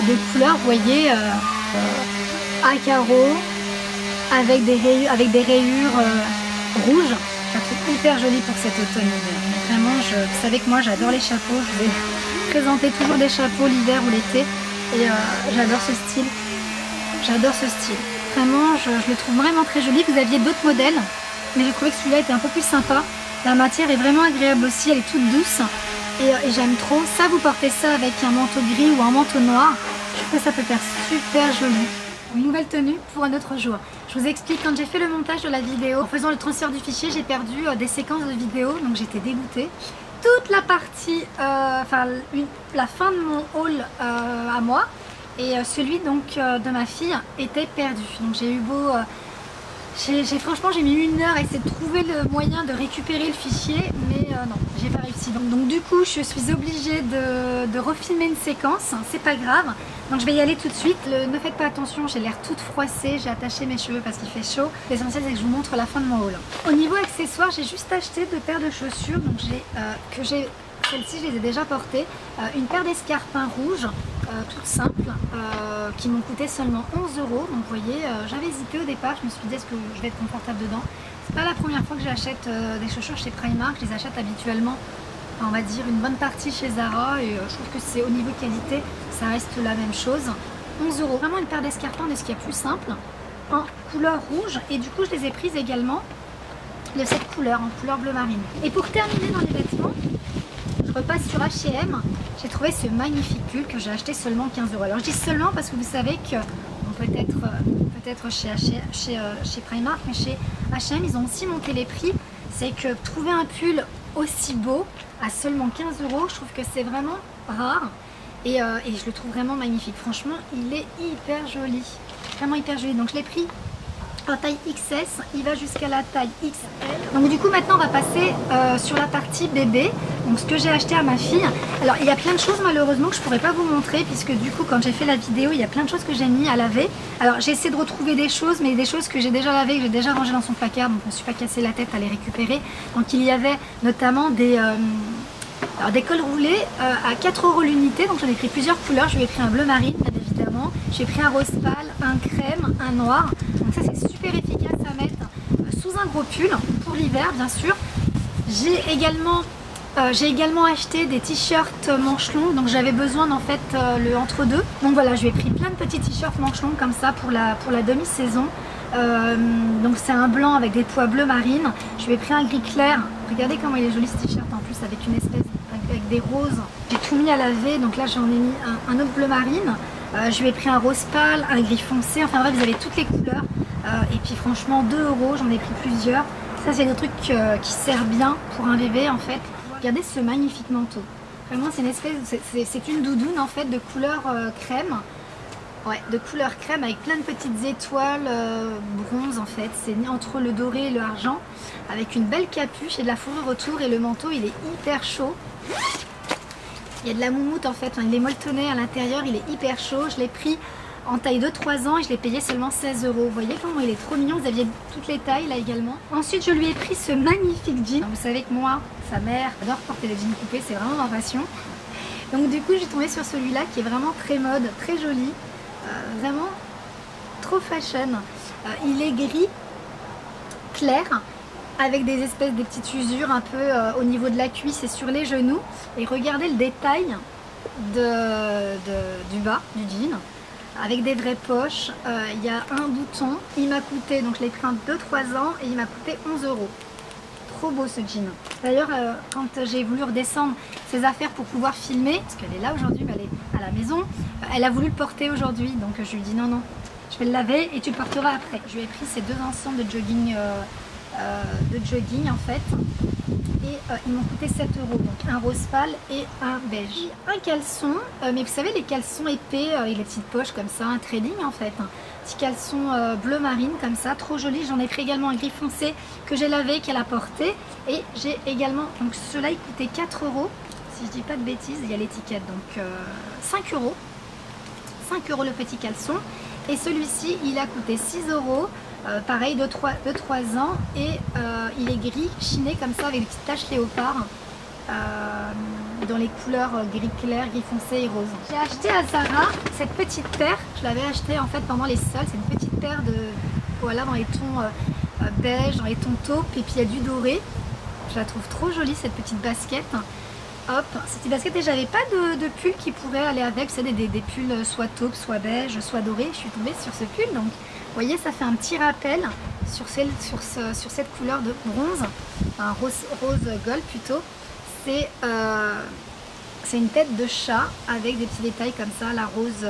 [SPEAKER 1] De couleur, vous voyez, à carreaux, avec des rayures rouges. Je la trouve hyper jolie pour cet automne-hiver. Vraiment, vous savez que moi, j'adore les chapeaux. Je vais présenter toujours des chapeaux l'hiver ou l'été. Et j'adore ce style. J'adore ce style. Vraiment, je le trouve vraiment très joli. Vous aviez d'autres modèles, mais j'ai trouvé que celui-là était un peu plus sympa. La matière est vraiment agréable aussi, elle est toute douce. Et j'aime trop. Ça, vous portez ça avec un manteau gris ou un manteau noir. Je trouve que ça peut faire super joli. Une nouvelle tenue pour un autre jour. Je vous explique, quand j'ai fait le montage de la vidéo, en faisant le transfert du fichier, j'ai perdu des séquences de vidéo, donc j'étais dégoûtée. Toute la partie, la fin de mon haul à moi et celui donc de ma fille était perdu. Donc j'ai eu beau, franchement j'ai mis 1 heure à essayer de trouver le moyen de récupérer le fichier, mais non, j'ai pas réussi. Donc du coup je suis obligée de refilmer une séquence, c'est pas grave. Donc je vais y aller tout de suite. Ne faites pas attention, j'ai l'air toute froissée, j'ai attaché mes cheveux parce qu'il fait chaud. L'essentiel c'est que je vous montre la fin de mon haul. Au niveau accessoires, j'ai juste acheté 2 paires de chaussures. Donc celles-ci je les ai déjà portées. Une paire d'escarpins rouges, toutes simples, qui m'ont coûté seulement 11 €. Donc vous voyez, j'avais hésité au départ, je me suis dit est-ce que je vais être confortable dedans. C'est pas la première fois que j'achète des chaussures chez Primark, je les achète habituellement, on va dire une bonne partie chez Zara, et je trouve que c'est au niveau qualité, ça reste la même chose. 11 €, vraiment une paire d'escarpins de ce qu'il y a plus simple, en couleur rouge, et du coup je les ai prises également de cette couleur, en couleur bleu marine. Et pour terminer dans les vêtements, je repasse sur H&M, j'ai trouvé ce magnifique pull que j'ai acheté seulement 15 €. Alors je dis seulement parce que vous savez que peut-être chez Primark, mais chez H&M ils ont aussi monté les prix. C'est que trouver un pull aussi beau à seulement 15 €, je trouve que c'est vraiment rare et je le trouve vraiment magnifique. Franchement, il est hyper joli, vraiment hyper joli. Donc je l'ai pris en taille XS, il va jusqu'à la taille XL. Donc du coup maintenant on va passer sur la partie bébé, donc ce que j'ai acheté à ma fille. Alors il y a plein de choses malheureusement que je pourrais pas vous montrer, puisque du coup quand j'ai fait la vidéo il y a plein de choses que j'ai mis à laver. Alors j'ai essayé de retrouver des choses, mais des choses que j'ai déjà lavées, que j'ai déjà rangées dans son placard, donc je me suis pas cassé la tête à les récupérer. Donc il y avait notamment des cols roulés à 4 € l'unité, donc j'en ai pris plusieurs couleurs. Je lui ai pris un bleu marine bien évidemment, j'ai pris un rose pâle, un crème, un noir. Donc ça c'est super efficace à mettre sous un gros pull pour l'hiver bien sûr. J'ai également acheté des t-shirts manches longues, donc j'avais besoin en fait le entre-deux. Donc voilà, je lui ai pris plein de petits t-shirts manches longues comme ça pour la demi-saison. Donc c'est un blanc avec des pois bleu marine. Je lui ai pris un gris clair. Regardez comment il est joli ce t-shirt en plus, avec une espèce avec des roses. J'ai tout mis à laver, donc là j'en ai mis un autre bleu marine. Je lui ai pris un rose pâle, un gris foncé, enfin bref vous avez toutes les couleurs. Et puis franchement 2 €, j'en ai pris plusieurs. Ça c'est des trucs qui servent bien pour un bébé en fait. Regardez ce magnifique manteau. Vraiment c'est une espèce, c'est une doudoune en fait de couleur crème. Ouais, de couleur crème avec plein de petites étoiles bronze en fait. C'est entre le doré et le argent, avec une belle capuche et de la fourrure autour, et le manteau il est hyper chaud. Il y a de la moumoute en fait, enfin, il est molletonné à l'intérieur, il est hyper chaud. Je l'ai pris en taille de 3 ans et je l'ai payé seulement 16 €. Vous voyez comment il est trop mignon, vous aviez toutes les tailles là également. Ensuite je lui ai pris ce magnifique jean. Vous savez que moi, sa mère, adore porter des jeans coupés, c'est vraiment ma passion. Donc du coup j'ai tombé sur celui-là qui est vraiment très mode, très joli. Vraiment trop fashion. Il est gris clair avec des petites usures un peu au niveau de la cuisse et sur les genoux. Et regardez le détail du bas du jean. avec des vraies poches. Il y a un bouton, il m'a coûté, donc je l'ai pris en 2-3 ans et il m'a coûté 11 €. Trop beau ce jean. D'ailleurs quand j'ai voulu redescendre ses affaires pour pouvoir filmer, parce qu'elle est là aujourd'hui, mais elle est à la maison, elle a voulu le porter aujourd'hui, donc je lui ai dit non non, je vais le laver et tu le porteras après. Je lui ai pris ces deux ensembles de jogging en fait, et ils m'ont coûté 7 €, donc un rose pâle et un beige. Un caleçon, mais vous savez les caleçons épais avec les petites poches comme ça, un trading en fait, un petit caleçon bleu marine comme ça, trop joli. J'en ai pris également un gris foncé que j'ai lavé, qu'elle a porté, et j'ai également, donc ceux-là ils coûtaient 4 €, si je dis pas de bêtises, il y a l'étiquette, donc 5 €, 5 € le petit caleçon, et celui-ci il a coûté 6 €. Pareil de 3 ans, et il est gris chiné comme ça avec des petites taches léopard dans les couleurs gris clair, gris foncé et rose. J'ai acheté à Zara cette petite paire, je l'avais achetée en fait pendant les soldes. C'est une petite paire de, voilà, dans les tons beige, dans les tons taupe, et puis il y a du doré. Je la trouve trop jolie cette petite basket. Hop, cette petite basket, et j'avais pas de pull qui pourrait aller avec, c'est des pulls soit taupe, soit beige, soit doré. Je suis tombée sur ce pull, donc vous voyez, ça fait un petit rappel sur cette couleur de bronze, un rose gold plutôt. C'est une tête de chat avec des petits détails comme ça, la rose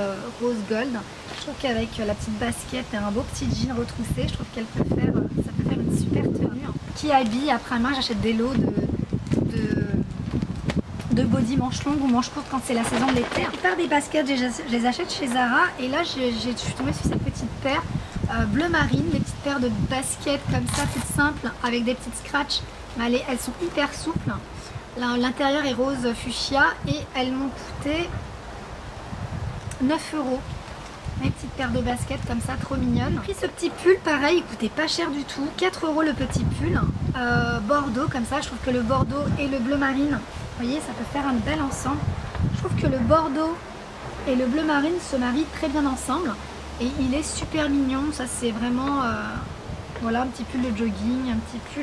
[SPEAKER 1] gold. Je trouve qu'avec la petite basket et un beau petit jean retroussé, je trouve qu'elle peut faire, ça peut faire une super tenue. Qui habille, après moi j'achète des lots de body manche longue ou manche courte quand c'est la saison de l'été. La plupart des baskets, je les achète chez Zara, et là je suis tombée sur cette petite paire bleu marine, des petites paires de baskets comme ça, toutes simples, avec des petites scratchs, mais elles sont hyper souples. L'intérieur est rose fuchsia, et elles m'ont coûté 9 €. Mes petites paires de baskets comme ça, trop mignonnes. J'ai pris ce petit pull, pareil, il coûtait pas cher du tout, 4 € le petit pull, bordeaux comme ça. Je trouve que le bordeaux et le bleu marine, vous voyez, ça peut faire un bel ensemble. Je trouve que le bordeaux et le bleu marine se marient très bien ensemble, et il est super mignon. Ça c'est vraiment voilà, un petit pull de jogging,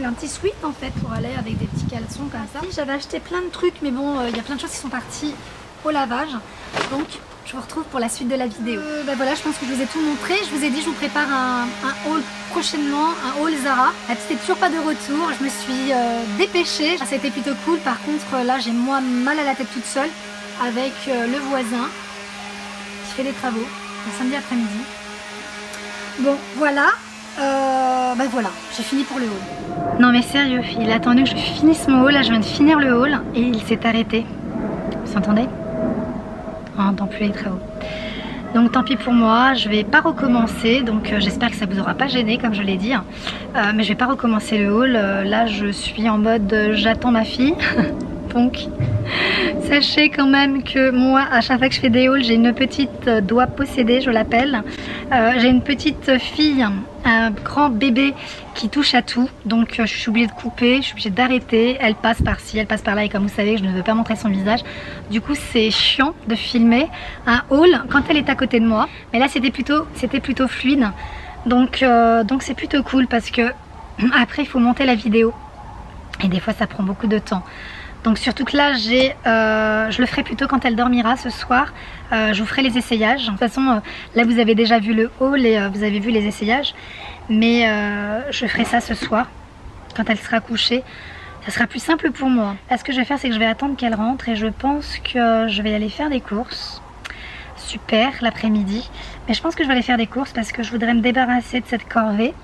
[SPEAKER 1] un petit sweat en fait pour aller avec des petits caleçons comme ça. J'avais acheté plein de trucs, mais bon, il y a plein de choses qui sont parties au lavage, donc je vous retrouve pour la suite de la vidéo. Voilà, je pense que je vous ai tout montré. Je vous ai dit, je vous prépare un haul prochainement, un haul Zara. La petite n'est toujours pas de retour, je me suis dépêchée. Ça a été plutôt cool. Par contre là, j'ai moi mal à la tête toute seule avec le voisin qui fait des travaux le samedi après-midi. Bon voilà, voilà, j'ai fini pour le haul. Non mais sérieux, il a attendu que je finisse mon haul. Là je viens de finir le haul et il s'est arrêté. Vous entendez? On n'entend plus les travaux. Donc tant pis pour moi, je vais pas recommencer. Donc j'espère que ça vous aura pas gêné comme je l'ai dit, mais je vais pas recommencer le haul. Là je suis en mode j'attends ma fille. Donc sachez quand même que moi, à chaque fois que je fais des hauls, j'ai une petite doigt possédée, je l'appelle. J'ai une petite fille, un grand bébé qui touche à tout. Donc je suis obligée de couper, je suis obligée d'arrêter. Elle passe par-ci, elle passe par-là, et comme vous savez, je ne veux pas montrer son visage. Du coup c'est chiant de filmer un haul quand elle est à côté de moi. Mais là c'était plutôt fluide. Donc c'est plutôt cool, parce que après il faut monter la vidéo. Et des fois ça prend beaucoup de temps. Donc surtout que là je le ferai plutôt quand elle dormira ce soir. Je vous ferai les essayages. De toute façon là vous avez déjà vu le haul et vous avez vu les essayages. Mais je ferai ça ce soir quand elle sera couchée. Ça sera plus simple pour moi. Là ce que je vais faire, c'est que je vais attendre qu'elle rentre, et je pense que je vais aller faire des courses. Super, l'après-midi. Mais je pense que je vais aller faire des courses parce que je voudrais me débarrasser de cette corvée.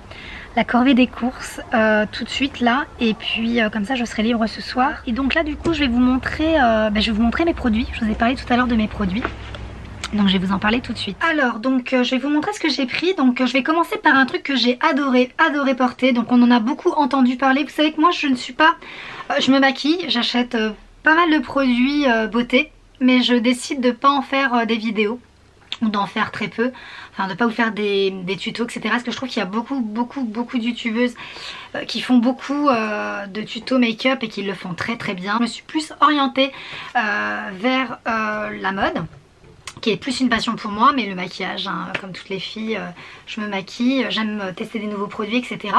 [SPEAKER 1] La corvée des courses tout de suite là, et puis comme ça je serai libre ce soir. Et donc là du coup je vais vous montrer mes produits. Je vous ai parlé tout à l'heure de mes produits, donc je vais vous en parler tout de suite. Alors donc je vais vous montrer ce que j'ai pris. Donc je vais commencer par un truc que j'ai adoré porter. Donc on en a beaucoup entendu parler. Vous savez que moi je ne suis pas, je me maquille, j'achète pas mal de produits beauté, mais je décide de pas en faire des vidéos, ou d'en faire très peu, enfin de pas vous faire des tutos etc, parce que je trouve qu'il y a beaucoup de youtubeuses qui font beaucoup de tutos make-up et qui le font très bien. Je me suis plus orientée vers la mode, qui est plus une passion pour moi, mais le maquillage, hein, comme toutes les filles, je me maquille, j'aime tester des nouveaux produits etc.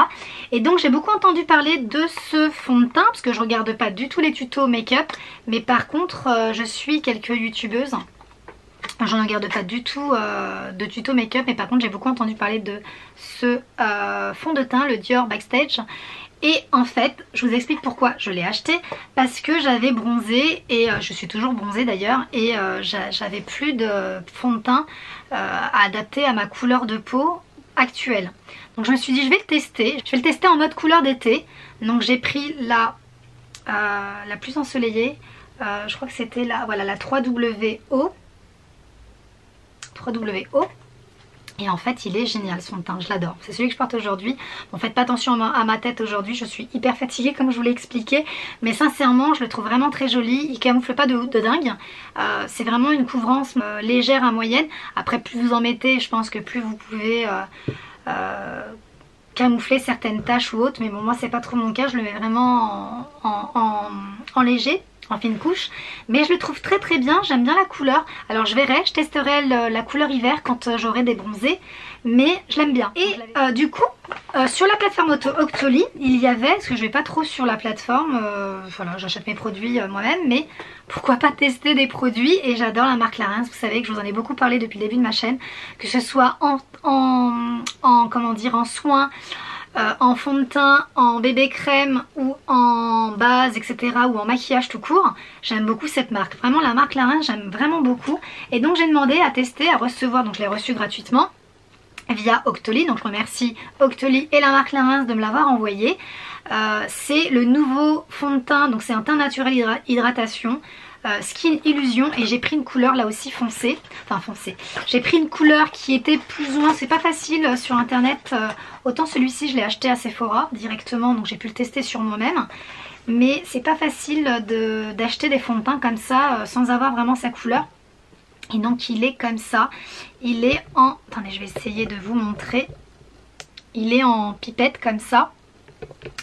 [SPEAKER 1] Et donc j'ai beaucoup entendu parler de ce fond de teint, parce que je regarde pas du tout les tutos make-up, mais par contre je suis quelques youtubeuses Je ne regarde pas du tout de tuto make-up, mais par contre j'ai beaucoup entendu parler de ce fond de teint, le Dior Backstage. Et en fait, je vous explique pourquoi je l'ai acheté. Parce que j'avais bronzé, et je suis toujours bronzée d'ailleurs, et j'avais plus de fond de teint à adapter à ma couleur de peau actuelle. Donc je me suis dit je vais le tester. Je vais le tester en mode couleur d'été. Donc j'ai pris la plus ensoleillée. Je crois que c'était voilà, la 3WO. 3WO. Et en fait il est génial son teint, je l'adore. C'est celui que je porte aujourd'hui. Bon, faites pas attention à ma tête aujourd'hui, je suis hyper fatiguée comme je vous l'ai expliqué. Mais sincèrement je le trouve vraiment très joli. Il camoufle pas de dingue. C'est vraiment une couvrance légère à moyenne. Après plus vous en mettez, je pense que plus vous pouvez camoufler certaines taches ou autres. Mais bon, moi c'est pas trop mon cas, je le mets vraiment en léger, en fine couche, mais je le trouve très très bien. J'aime bien la couleur. Alors je verrai, je testerai la couleur hiver quand j'aurai des bronzés, mais je l'aime bien. Et du coup sur la plateforme Octoly il y avait, parce que je vais pas trop sur la plateforme, voilà, j'achète mes produits moi-même, mais pourquoi pas tester des produits. Et j'adore la marque Clarins, vous savez que je vous en ai beaucoup parlé depuis le début de ma chaîne, que ce soit comment dire, en soins, en fond de teint, en bébé crème ou en base, etc. ou en maquillage tout court. J'aime beaucoup cette marque. Vraiment la marque Clarins, j'aime vraiment beaucoup. Et donc j'ai demandé à tester, à recevoir, donc je l'ai reçu gratuitement via Octoly. Donc je remercie Octoly et la marque Clarins de me l'avoir envoyé. C'est le nouveau fond de teint, donc c'est un teint naturel hydratation. Skin Illusion, et j'ai pris une couleur là aussi foncée, enfin foncée, j'ai pris une couleur qui était plus ou moins, c'est pas facile sur internet, autant celui-ci je l'ai acheté à Sephora directement, donc j'ai pu le tester sur moi-même, mais c'est pas facile d'acheter des fonds de teint comme ça sans avoir vraiment sa couleur. Et donc il est comme ça, il est en, attendez je vais essayer de vous montrer, il est en pipette comme ça.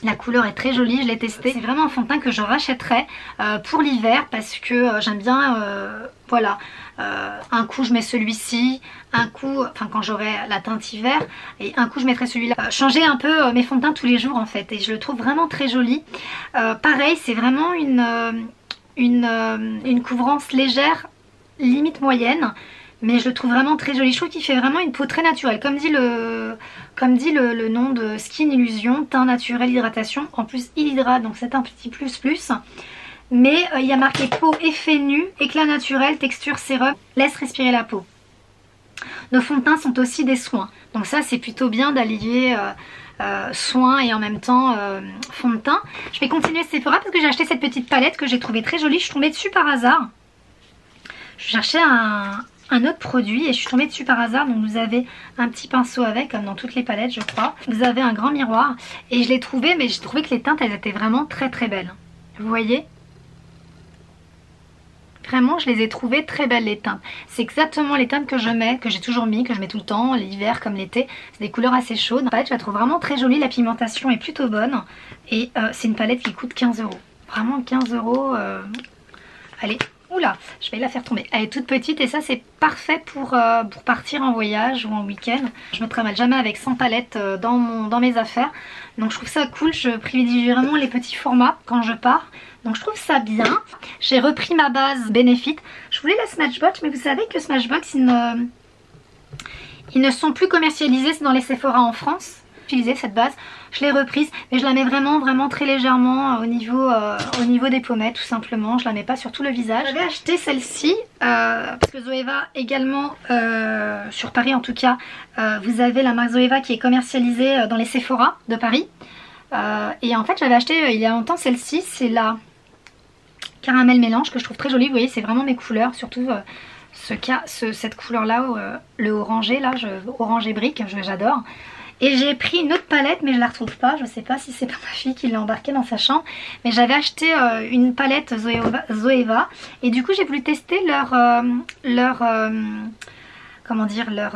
[SPEAKER 1] La couleur est très jolie, je l'ai testé. C'est vraiment un fond de teint que je rachèterais pour l'hiver, parce que j'aime bien, voilà, un coup je mets celui-ci, un coup, enfin quand j'aurai la teinte hiver, et un coup je mettrai celui-là. Changer un peu mes fonds de teint tous les jours en fait, et je le trouve vraiment très joli. Pareil, c'est vraiment une couvrance légère, limite moyenne. Mais je le trouve vraiment très joli. Je trouve qu'il fait vraiment une peau très naturelle. Comme dit le nom de Skin Illusion, teint naturel, hydratation. En plus, il hydrate, donc c'est un petit plus. Mais il y a marqué peau effet nu, éclat naturel, texture sérum, laisse respirer la peau. Nos fonds de teint sont aussi des soins. Donc ça, c'est plutôt bien d'allier soins et en même temps fond de teint. Je vais continuer Sephora parce que j'ai acheté cette petite palette que j'ai trouvée très jolie. Je suis tombée dessus par hasard. Je cherchais un autre produit et je suis tombée dessus par hasard. Donc vous avez un petit pinceau avec, comme dans toutes les palettes je crois. Vous avez un grand miroir et je l'ai trouvé, mais j'ai trouvé que les teintes elles étaient vraiment très très belles. Vous voyez, vraiment je les ai trouvées très belles les teintes. C'est exactement les teintes que je mets, que j'ai toujours mis, que je mets tout le temps, l'hiver comme l'été. C'est des couleurs assez chaudes. En fait je la trouve vraiment très jolie, la pigmentation est plutôt bonne. Et c'est une palette qui coûte 15 €. Vraiment 15 €. Allez. Oula, je vais la faire tomber. Elle est toute petite et ça c'est parfait pour partir en voyage ou en week-end. Je me trimballe jamais avec 100 palettes dans mes affaires. Donc je trouve ça cool, je privilégie vraiment les petits formats quand je pars. Donc je trouve ça bien. J'ai repris ma base Benefit. Je voulais la Smashbox, mais vous savez que Smashbox ils ne sont plus commercialisés dans les Sephora en France. Utiliser cette base, je l'ai reprise, mais je la mets vraiment très légèrement au niveau des pommettes tout simplement. Je la mets pas sur tout le visage. J'avais acheté celle-ci parce que Zoeva également, sur Paris en tout cas, vous avez la marque Zoeva qui est commercialisée dans les Sephora de Paris. Et en fait j'avais acheté il y a longtemps celle-ci, c'est la caramel mélange que je trouve très jolie. Vous voyez, c'est vraiment mes couleurs, surtout cette couleur là, le orangé là, orangé brique, j'adore. Et j'ai pris une autre palette mais je la retrouve pas. Je sais pas si c'est pas ma fille qui l'a embarquée dans sa chambre. Mais j'avais acheté une palette Zoeva. Et du coup j'ai voulu tester leur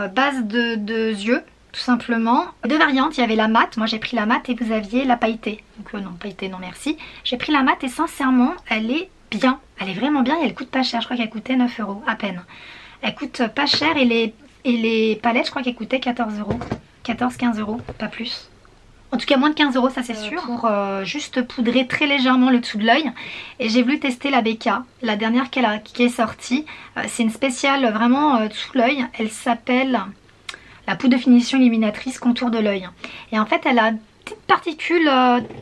[SPEAKER 1] base de yeux. Tout simplement. Deux variantes, il y avait la mat. Moi j'ai pris la mat et vous aviez la pailletée. Donc non, pailletée non merci. J'ai pris la mat et sincèrement elle est bien. Elle est vraiment bien et elle coûte pas cher. Je crois qu'elle coûtait 9 € à peine. Elle coûte pas cher et les palettes je crois qu'elles coûtaient 14 €. 14-15 €, pas plus. En tout cas moins de 15 €, ça c'est sûr. Pour juste poudrer très légèrement le dessous de l'œil. Et j'ai voulu tester la BK, la dernière qui est sortie. C'est une spéciale vraiment dessous de l'œil. Elle s'appelle la poudre de finition illuminatrice contour de l'œil. Et en fait elle a petites particules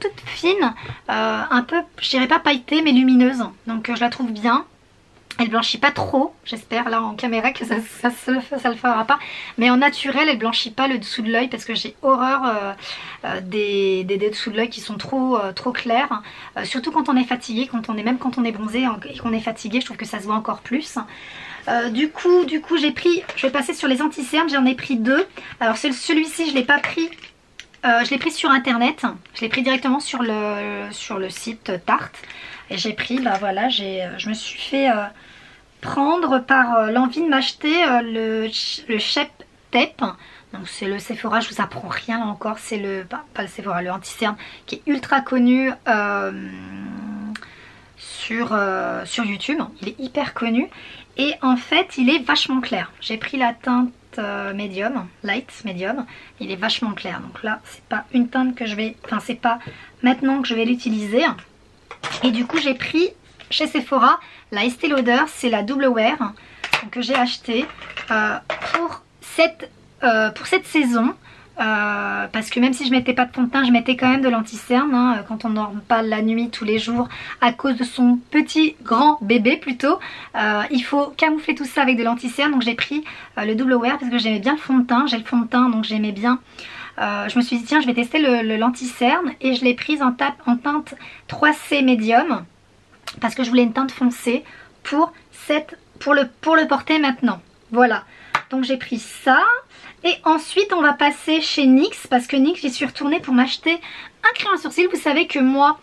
[SPEAKER 1] toutes fines, un peu, je dirais pas pailletées mais lumineuses. Donc je la trouve bien. Elle blanchit pas trop, j'espère là en caméra que ça le fera pas. Mais en naturel elle blanchit pas le dessous de l'œil parce que j'ai horreur des dessous de l'œil qui sont trop clairs. Surtout quand on est fatigué, même quand on est bronzé et qu'on est fatigué, je trouve que ça se voit encore plus. Du coup j'ai pris, je vais passer sur les anti-cernes, j'en ai pris 2. Alors celui-ci je l'ai pas pris. Je l'ai pris sur internet, je l'ai pris directement sur le site Tarte. Et j'ai pris, bah voilà, je me suis fait prendre par l'envie de m'acheter le Shape Tape. Donc c'est le Sephora, je vous apprends rien là encore, c'est pas le Sephora, le anti-cerne qui est ultra connu sur YouTube. Il est hyper connu et en fait il est vachement clair. J'ai pris la teinte médium, light médium, il est vachement clair. Donc là c'est pas une teinte que je vais, enfin c'est pas maintenant que je vais l'utiliser. Et du coup j'ai pris chez Sephora la Estée Lauder, c'est la double wear que j'ai acheté pour cette saison. Parce que même si je mettais pas de fond de teint, je mettais quand même de l'anti-cerne hein, quand on dort pas la nuit tous les jours à cause de son grand bébé plutôt. Il faut camoufler tout ça avec de l'anti-cerne, donc j'ai pris le double wear parce que j'aimais bien le fond de teint. J'ai le fond de teint donc j'aimais bien. Je me suis dit tiens je vais tester l'anti-cerne et je l'ai prise en teinte 3C médium parce que je voulais une teinte foncée pour le porter maintenant. Voilà, donc j'ai pris ça. Et ensuite on va passer chez NYX parce que NYX j'y suis retournée pour m'acheter un crayon à sourcils. Vous savez que moi,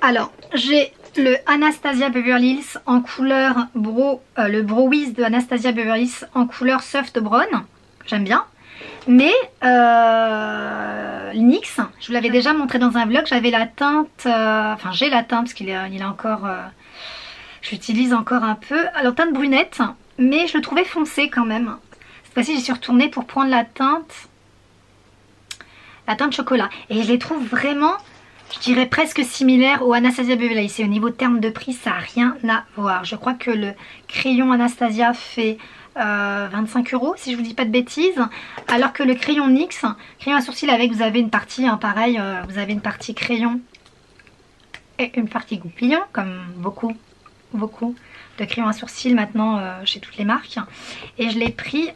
[SPEAKER 1] alors j'ai le Anastasia Beverly Hills en couleur le Brow Wiz de Anastasia Beverly Hills en couleur soft brown, j'aime bien. Mais NYX, je vous l'avais déjà montré dans un vlog, j'avais la teinte, enfin j'ai la teinte parce qu'il est encore, j'utilise encore un peu, alors teinte brunette, mais je le trouvais foncé quand même. Cette fois-ci j'y suis retournée pour prendre la teinte chocolat. Et je les trouve vraiment, je dirais presque similaires au Anastasia Beverly Hills. Et au niveau de termes de prix, ça n'a rien à voir. Je crois que le crayon Anastasia fait 25 € si je vous dis pas de bêtises. Alors que le crayon NYX, crayon à sourcils avec, vous avez une partie, hein, pareil, vous avez une partie crayon et une partie goupillon, comme beaucoup de crayons à sourcils maintenant chez toutes les marques. Et je l'ai pris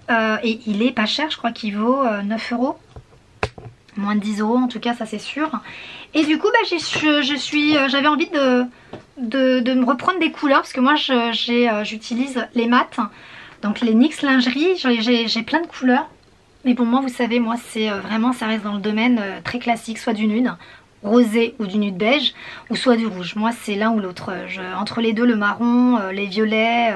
[SPEAKER 1] et il est pas cher, je crois qu'il vaut 9 €. Moins de 10 € en tout cas, ça c'est sûr. Et du coup bah, j'avais envie de me reprendre des couleurs parce que moi j'utilise les mats. Donc les NYX lingerie, j'ai plein de couleurs. Mais pour moi vous savez, moi c'est vraiment, ça reste dans le domaine très classique, soit du nude rosé ou du nude beige, ou soit du rouge. Moi c'est l'un ou l'autre. Entre les deux, le marron, les violets,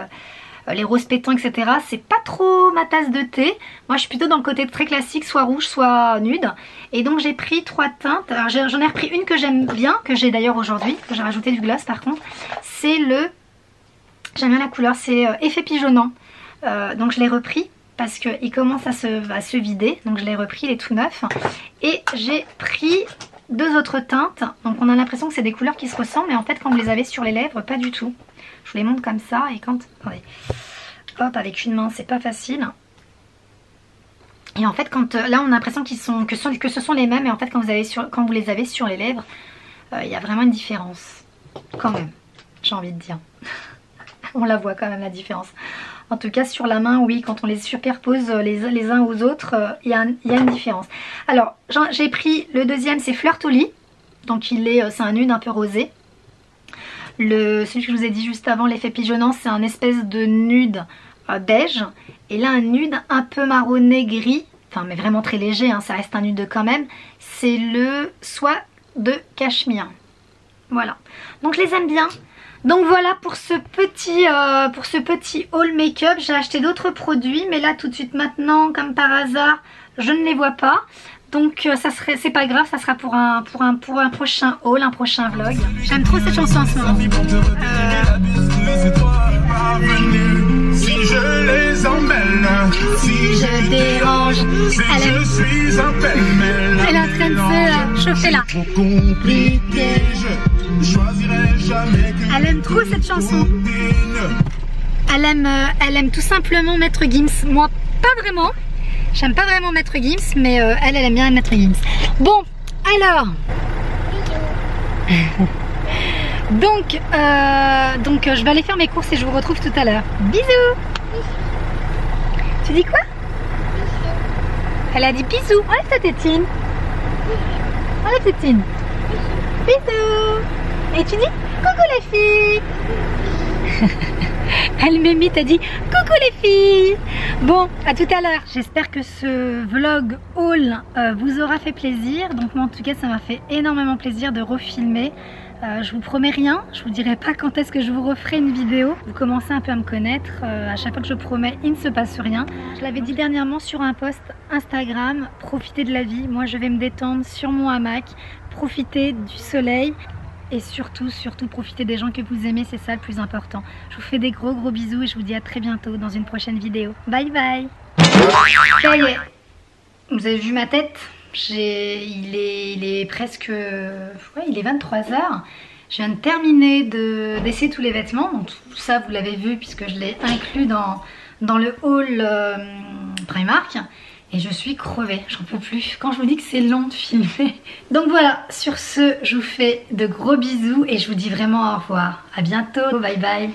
[SPEAKER 1] les roses pétants, etc. c'est pas trop ma tasse de thé. Moi je suis plutôt dans le côté très classique, soit rouge, soit nude. Et donc j'ai pris 3 teintes. Alors j'en ai repris une que j'aime bien, que j'ai d'ailleurs aujourd'hui, que j'ai rajouté du gloss par contre. C'est j'aime bien la couleur, c'est effet pigeonnant. Donc je l'ai repris parce qu'il commence à se vider. Donc je l'ai repris, il est tout neuf. Et j'ai pris 2 autres teintes. Donc on a l'impression que c'est des couleurs qui se ressemblent, mais en fait quand vous les avez sur les lèvres, pas du tout. Je vous les montre comme ça et quand... Attendez. Hop, avec une main c'est pas facile. Et en fait quand là on a l'impression que ce sont les mêmes, et en fait quand vous les avez sur les lèvres, il y a vraiment une différence. Quand même, j'ai envie de dire. On la voit quand même la différence. En tout cas sur la main, oui, quand on les superpose les uns aux autres, il y a une différence. Alors j'ai pris le deuxième, c'est Flirt au lit. Donc c'est un nude un peu rosé. Celui que je vous ai dit juste avant, l'effet pigeonnant, c'est un espèce de nude beige. Et là un nude un peu marronné gris, enfin mais vraiment très léger, hein, ça reste un nude quand même. C'est le soie de cachemire. Voilà, donc je les aime bien. Donc voilà pour ce petit haul make-up. J'ai acheté d'autres produits, mais là tout de suite maintenant, comme par hasard, je ne les vois pas. Donc c'est pas grave, ça sera pour un prochain haul, un prochain vlog. J'aime trop cette chanson en ce moment. Si je les emmène, si je dérange, elle est en train de se chauffer là. Elle aime trop cette chanson. Elle aime tout simplement Maître Gims. Moi, pas vraiment. J'aime pas vraiment Maître Gims, mais elle aime bien Maître Gims. Bon, alors. donc, je vais aller faire mes courses et je vous retrouve tout à l'heure. Bisous. Tu dis quoi? Elle a dit bisous. Enlève ta tétine. Enlève ta tétine. Bisous. Et tu dis coucou les filles. Elle m'imite, elle dit coucou les filles. Bon, à tout à l'heure. J'espère que ce vlog haul vous aura fait plaisir. Donc moi en tout cas ça m'a fait énormément plaisir de refilmer. Je vous promets rien, je vous dirai pas quand est-ce que je vous referai une vidéo. Vous commencez un peu à me connaître, à chaque fois que je promets, il ne se passe rien. Je l'avais dit dernièrement sur un post Instagram, profitez de la vie. Moi je vais me détendre sur mon hamac, profiter du soleil. Et surtout, profitez des gens que vous aimez, c'est ça le plus important. Je vous fais des gros bisous et je vous dis à très bientôt dans une prochaine vidéo. Bye bye. Ça y est, vous avez vu ma tête? Il est presque... Ouais, il est 23h. Je viens de terminer d'essayer tous les vêtements. Donc tout ça, vous l'avez vu puisque je l'ai inclus dans le haul Primark. Et je suis crevée, j'en peux plus. Quand je vous dis que c'est long de filmer. Donc voilà, sur ce, je vous fais de gros bisous et je vous dis vraiment au revoir. À bientôt, bye bye.